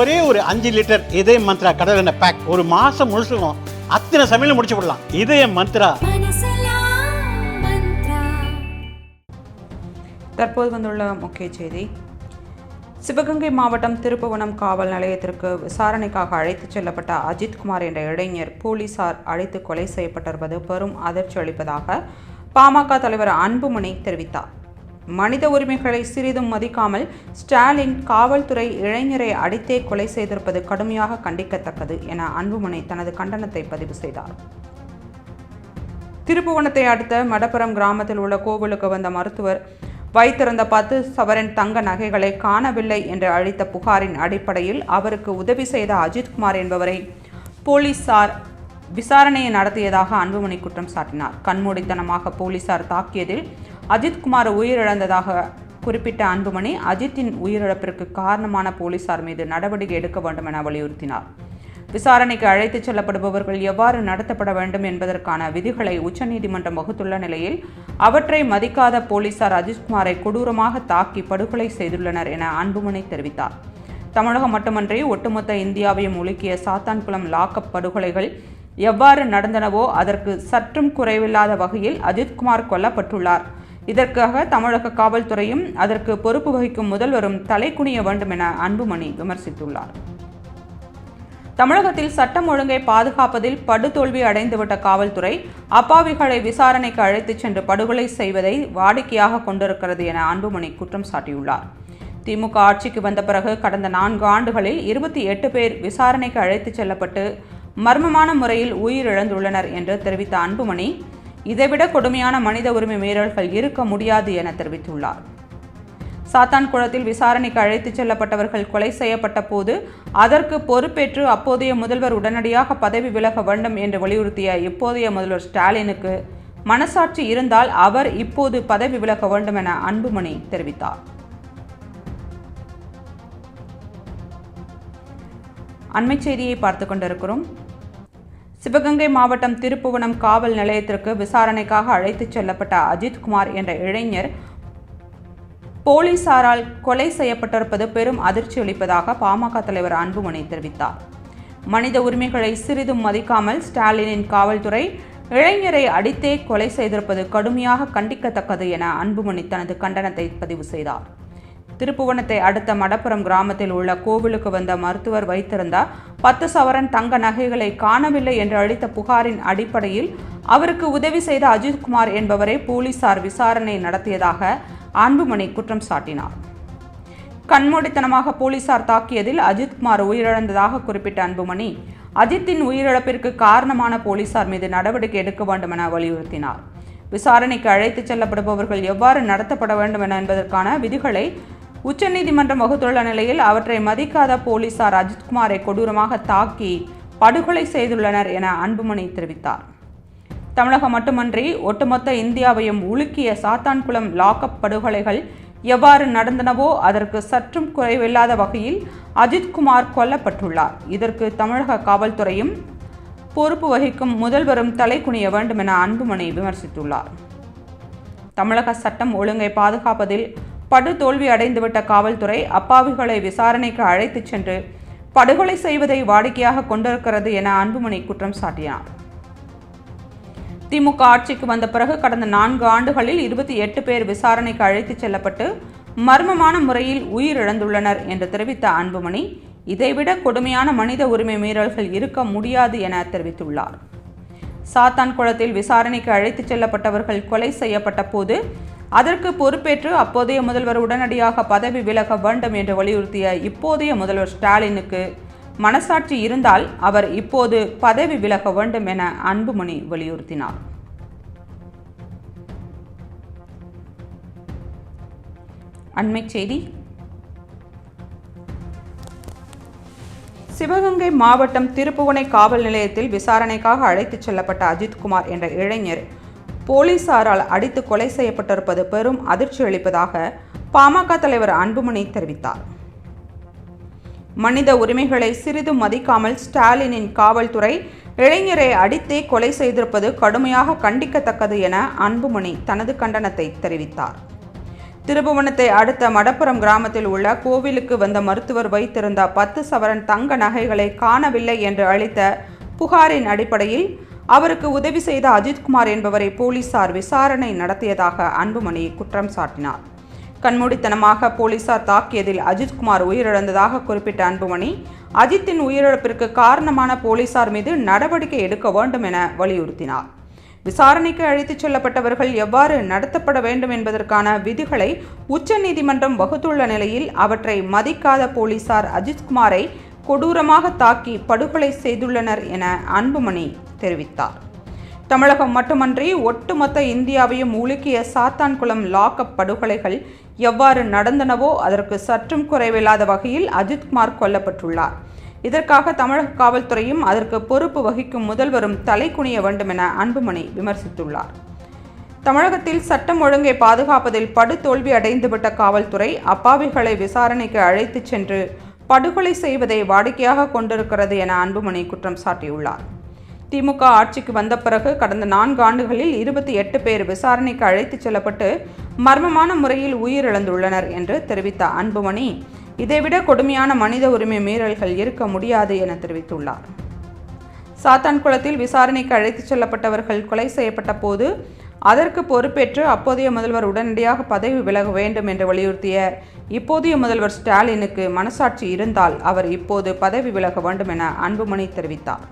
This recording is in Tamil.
ஒரே ஒரு 5 லிட்டர் இதய மந்த்ரா கடல் எண்ணெய் பேக் ஒரு மாசம் முழுசுக்கும் அத்தனை சமையல முடிச்சு விடலாம். இதய மந்த்ரா. தற்போது வந்துள்ள முக்கிய செய்தி. சிவகங்கை மாவட்டம் திருப்புவனம் காவல் நிலையத்திற்கு விசாரணைக்காக அழைத்துச் செல்லப்பட்ட அஜித்குமார் என்ற இளைஞர் போலீசார் அழைத்து கொலை செய்யப்பட்டிருப்பது பெரும் அதிர்ச்சி அளிப்பதாக பாமக தலைவர் அன்புமணி தெரிவித்தார். மனித உரிமைகளை சிறிதும் மதிக்காமல் ஸ்டாலின் காவல்துறை இளைஞரை அடித்தே கொலை செய்திருப்பது கடுமையாக கண்டிக்கத்தக்கது என அன்புமணி தனது கண்டனத்தை பதிவு செய்தார். திருப்புவனத்தை அடுத்த மடப்புரம் கிராமத்தில் உள்ள கோவிலுக்கு வந்த மருத்துவர் வைத்திருந்த 10 சவரன் தங்க நகைகளை காணவில்லை என்று அளித்த புகாரின் அடிப்படையில் அவருக்கு உதவி செய்த அஜித்குமார் என்பவரை போலீசார் விசாரணையை நடத்தியதாக அன்புமணி குற்றம் சாட்டினார். கண்மூடித்தனமாக போலீசார் தாக்கியதில் அஜித்குமார் உயிரிழந்ததாக குறிப்பிட்ட அன்புமணி அஜித்தின் உயிரிழப்பிற்கு காரணமான போலீசார் மீது நடவடிக்கை எடுக்க வேண்டும் என வலியுறுத்தினார். விசாரணைக்கு அழைத்துச் செல்லப்படுபவர்கள் எவ்வாறு நடத்தப்பட வேண்டும் என்பதற்கான விதிகளை உச்சநீதிமன்றம் வகுத்துள்ள நிலையில் அவற்றை மதிக்காத போலீசார் அஜித்குமாரை கொடூரமாக தாக்கி படுகொலை செய்துள்ளனர் என அன்புமணி தெரிவித்தார். தமிழகம் மட்டுமன்றி ஒட்டுமொத்த இந்தியாவையும் உலுக்கிய சாத்தான்குளம் லாக்அப் படுகொலைகள் எவ்வாறு நடந்தனவோ அதற்கு சற்றும் குறைவில்லாத வகையில் அஜித்குமார் கொல்லப்பட்டுள்ளார். இதற்காக தமிழக காவல்துறையும் அதற்கு பொறுப்பு வகிக்கும் முதல்வரும் தலைக்குனிய வேண்டும் என அன்புமணி விமர்சித்துள்ளார். தமிழகத்தில் சட்டம் ஒழுங்கை பாதுகாப்பதில் படுதோல்வி அடைந்துவிட்ட காவல்துறை அப்பாவிகளை விசாரணைக்கு அழைத்துச் சென்று படுகொலை செய்வதை வாடிக்கையாக கொண்டிருக்கிறது என அன்புமணி குற்றம் சாட்டியுள்ளார். திமுக ஆட்சிக்கு வந்த பிறகு கடந்த 4 ஆண்டுகளில் 28 பேர் விசாரணைக்கு அழைத்துச் செல்லப்பட்டு மர்மமான முறையில் உயிரிழந்துள்ளனர் என்று தெரிவித்த அன்புமணி இதைவிட கொடுமையான மனித உரிமை மீறல்கள் இருக்க முடியாது என தெரிவித்துள்ளார். சாத்தான்குளத்தில் விசாரணைக்கு அழைத்துச் செல்லப்பட்டவர்கள் கொலை செய்யப்பட்ட போது அதற்கு பொறுப்பேற்று அப்போதைய முதல்வர் உடனடியாக பதவி விலக வேண்டும் என்று வலியுறுத்திய இப்போதைய முதல்வர் ஸ்டாலினுக்கு மனசாட்சி இருந்தால் அவர் இப்போது பதவி விலக வேண்டும் என அன்புமணி தெரிவித்தார். அண்மை செய்தியை பார்த்து கொண்டிருக்கிறோம். சிவகங்கை மாவட்டம் திருப்புவனம் காவல் நிலையத்திற்கு விசாரணைக்காக அழைத்துச் செல்லப்பட்ட அஜித்குமார் என்ற இளைஞர் போலீசாரால் கொலை செய்யப்பட்டிருப்பது பெரும் அதிர்ச்சி அளிப்பதாக பாமக தலைவர் அன்புமணி தெரிவித்தார். மனித உரிமைகளை சிறிதும் மதிக்காமல் ஸ்டாலினின் காவல்துறை இளைஞரை அடித்தே கொலை செய்திருப்பது கடுமையாக கண்டிக்கத்தக்கது என அன்புமணி தனது கண்டனத்தை பதிவு செய்தார். திருப்புவனத்தை அடுத்த மடப்புரம் கிராமத்தில் உள்ள கோவிலுக்கு வந்த மருத்துவர் வைத்திருந்த 10 சவரன் தங்க நகைகளை காணவில்லை என்று அளித்த புகாரின் அடிப்படையில் அவருக்கு உதவி செய்த அஜித்குமார் என்பவரை போலீசார் விசாரணை நடத்தியதாக அன்புமணி குற்றம் சாட்டினார். கண்மூடித்தனமாக போலீசார் தாக்கியதில் அஜித்குமார் உயிரிழந்ததாக குறிப்பிட்ட அன்புமணி அஜித்தின் உயிரிழப்பிற்கு காரணமான போலீசார் மீது நடவடிக்கை எடுக்க வேண்டும் என வலியுறுத்தினார். விசாரணைக்கு அழைத்துச் செல்லப்படுபவர்கள் எவ்வாறு நடத்தப்பட வேண்டும் என்பதற்கான விதிகளை உச்சநீதிமன்றம் வகுத்துள்ள நிலையில் அவற்றை மதிக்காத போலீசார் அஜித்குமாரை கொடூரமாக தாக்கி படுகொலை செய்துள்ளனர் என அன்புமணி தெரிவித்தார். தமிழகம் மட்டுமன்றி ஒட்டுமொத்த இந்தியாவையும் உலுக்கிய சாத்தான்குளம் லாக்அப் படுகொலைகள் எவ்வாறு நடந்தனவோ அதற்கு சற்றும் குறைவில்லாத வகையில் அஜித்குமார் கொல்லப்பட்டுள்ளார். இதற்கு தமிழக காவல்துறையும் பொறுப்பு வகிக்கும் முதல்வரும் தலைக்குனிய வேண்டும் என அன்புமணி விமர்சித்துள்ளார். தமிழக சட்டம் ஒழுங்கை பாதுகாப்பதில் படுதோல்வி அடைந்துவிட்ட காவல்துறை அப்பாவிகளை விசாரணைக்கு அழைத்துச் சென்று படுகொலை செய்வதை வாடிக்கையாக கொண்டிருக்கிறது என அன்புமணி குற்றம் சாட்டினார். திமுக ஆட்சிக்கு வந்த பிறகு கடந்த 4 ஆண்டுகளில் 28 பேர் விசாரணைக்கு அழைத்துச் செல்லப்பட்டு மர்மமான முறையில் உயிரிழந்துள்ளனர் என்று தெரிவித்த அன்புமணி இதைவிட கொடுமையான மனித உரிமை மீறல்கள் இருக்க முடியாது என தெரிவித்துள்ளார். சாத்தான்குளத்தில் விசாரணைக்கு அழைத்துச் செல்லப்பட்டவர்கள் கொலை செய்யப்பட்ட போது அதற்கு பொறுப்பேற்று அப்போதைய முதல்வர் உடனடியாக பதவி விலக வேண்டும் என்று வலியுறுத்திய இப்போதைய முதல்வர் ஸ்டாலினுக்கு மனசாட்சி இருந்தால் அவர் இப்போது பதவி விலக வேண்டும் என அன்புமணி வலியுறுத்தினார். அண்மை செய்தி. சிவகங்கை மாவட்டம் திருப்புவனை காவல் நிலையத்தில் விசாரணைக்காக அழைத்துச் செல்லப்பட்ட அஜித்குமார் என்ற இளைஞர் போலீசாரால் அடித்து கொலை செய்யப்பட்டிருப்பது பெரும் அதிர்ச்சி அளிப்பதாக பாமக தலைவர் அன்புமணி தெரிவித்தார். மனித உரிமைகளை சிறிதும் மதிக்காமல் ஸ்டாலினின் காவல்துறை இளைஞரை அடித்தே கொலை செய்திருப்பது கடுமையாக கண்டிக்கத்தக்கது என அன்புமணி தனது கண்டனத்தை தெரிவித்தார். திருபுவனத்தை அடுத்த மடப்புரம் கிராமத்தில் உள்ள கோவிலுக்கு வந்த மருத்துவர் வைத்திருந்த 10 சவரன் தங்க நகைகளை காணவில்லை என்று அளித்த புகாரின் அடிப்படையில் அவருக்கு உதவி செய்த அஜித்குமார் என்பவரை போலீசார் விசாரணை நடத்தியதாக அன்புமணி குற்றம் சாட்டினார். கண்மூடித்தனமாக போலீசார் தாக்கியதில் அஜித்குமார் உயிரிழந்ததாக குறிப்பிட்ட அன்புமணி, அஜித்தின் உயிரிழப்பிற்கு காரணமான போலீசார் மீது நடவடிக்கை எடுக்க வேண்டும் என வலியுறுத்தினார். விசாரணைக்கு அழைத்துச் செல்லப்பட்டவர்கள் எவ்வாறு நடத்தப்பட வேண்டும் என்பதற்கான விதிகளை உச்சநீதிமன்றம் வகுத்துள்ள நிலையில் அவற்றை மதிக்காத போலீசார் அஜித்குமாரை கொடூரமாக தாக்கி படுகொலை செய்துள்ளனர் என அன்புமணி தெரிவித்தார். தமிழகம் மட்டுமன்றி ஒட்டுமொத்த இந்தியாவையும் உலுக்கிய சாத்தான்குளம் லாக்அப் படுகொலைகள் எவ்வாறு நடந்தனவோ அதற்கு சற்றும் குறைவில்லாத வகையில் அஜித்குமார் கொல்லப்பட்டுள்ளார். இதற்காக தமிழக காவல்துறையும் அதற்கு பொறுப்பு வகிக்கும் முதல்வரும் தலை குனிய வேண்டும் என அன்புமணி விமர்சித்துள்ளார். தமிழகத்தில் சட்டம் ஒழுங்கை பாதுகாப்பதில் படுதோல்வி அடைந்துவிட்ட காவல்துறை அப்பாவிகளை விசாரணைக்கு அழைத்துச் சென்று படுகொலை செய்வதை வாடிக்கையாக கொண்டிருக்கிறது என அன்புமணி குற்றம் சாட்டியுள்ளார். திமுக ஆட்சிக்கு வந்த பிறகு கடந்த 4 ஆண்டுகளில் 28 பேர் விசாரணைக்கு அழைத்துச் செல்லப்பட்டு மர்மமான முறையில் உயிரிழந்துள்ளனர் என்று தெரிவித்த அன்புமணி, இதைவிட கொடுமையான மனித உரிமை மீறல்கள் இருக்க முடியாது என தெரிவித்துள்ளார். சாத்தான்குளத்தில் விசாரணைக்கு அழைத்துச் செல்லப்பட்டவர்கள் கொலை செய்யப்பட்ட போது அதற்கு பொறுப்பேற்று அப்போதைய முதல்வர் உடனடியாக பதவி விலக வேண்டும் என்று வலியுறுத்திய இப்போதைய முதல்வர் ஸ்டாலினுக்கு மனசாட்சி இருந்தால் அவர் இப்போது பதவி விலக வேண்டும் என அன்புமணி தெரிவித்தார்.